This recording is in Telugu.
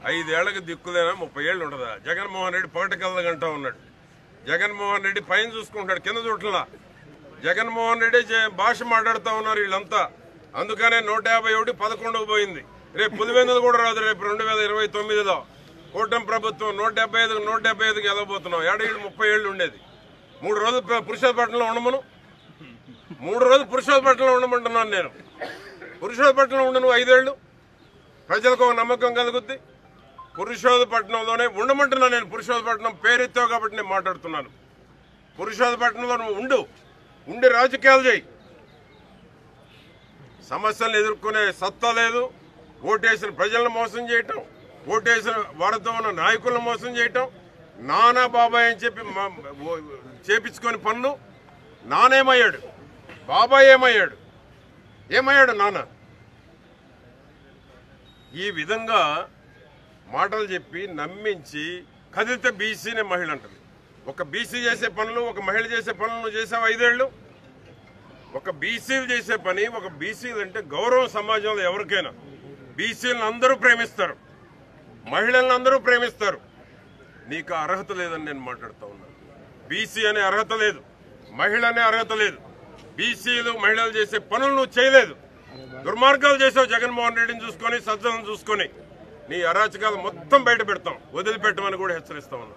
ఐదేళ్లకు దిక్కులేనా 30 ఏళ్ళు ఉండదా? జగన్మోహన్ రెడ్డి పగటికల్లగంటా ఉన్నాడు. జగన్మోహన్ రెడ్డి పైన చూసుకుంటాడు, కింద చూడలా. జగన్మోహన్ రెడ్డి భాష మాట్లాడుతూ ఉన్నారు వీళ్ళంతా. అందుకనే 151 11కు పోయింది. రేపు పులివెందులు కూడా రాదు. రేపు 2029లో కూటమి ప్రభుత్వం 175కి వెళ్ళబోతున్నాం. ఏడేళ్ళు 30 ఏళ్ళు ఉండేది. 3 రోజులు పురుషోత్పట్నంలో ఉండమను. 3 రోజులు పురుషోత్పట్నంలో ఉండమంటున్నాను నేను. పురుషోత్పట్నంలో ఉండు నువ్వు 5 ఏళ్ళు. ప్రజలకు ఒక నమ్మకం కలుగుద్ది. పురుషోత్పట్నంలోనే ఉండమంటున్నా నేను. పురుషోత్పట్నం పేరెత్తావు కాబట్టి నేను మాట్లాడుతున్నాను. పురుషోత్పట్నంలో నువ్వు ఉండి రాజకీయాలు చేయి. సమస్యలను ఎదుర్కొనే సత్తా లేదు. ఓటేసిన ప్రజలను మోసం చేయటం, ఓటేసిన వారితో ఉన్న నాయకులను మోసం చేయటం, నానా బాబాయ్ అని చెప్పి చేపించుకొని పనులు. నానేమయ్యాడు? బాబాయ్ ఏమయ్యాడు నాన్న? ఈ విధంగా మాటలు చెప్పి నమ్మించి కదిలితే బీసీనే మహిళ అంటది. ఒక బీసీ చేసే పనులు, ఒక మహిళ చేసే పనులు నువ్వు చేసావు 5 ఏళ్ళు. ఒక బీసీలు చేసే పని, ఒక బీసీలు అంటే గౌరవం సమాజంలో ఎవరికైనా. బీసీలను అందరూ ప్రేమిస్తారు, మహిళలను అందరూ ప్రేమిస్తారు. నీకు అర్హత లేదని నేను మాట్లాడుతూ ఉన్నాను. బీసీ అనే అర్హత లేదు, మహిళ అనే అర్హత లేదు. బీసీలు మహిళలు చేసే పనులు నువ్వు చేయలేదు. దుర్మార్గాలు చేసావు. జగన్మోహన్ రెడ్డిని చూసుకొని, సజ్జలను చూసుకొని నీ అరాచకాలు మొత్తం బయట పెడతాం. వదిలిపెట్టమని కూడా హెచ్చరిస్తా ఉన్నా.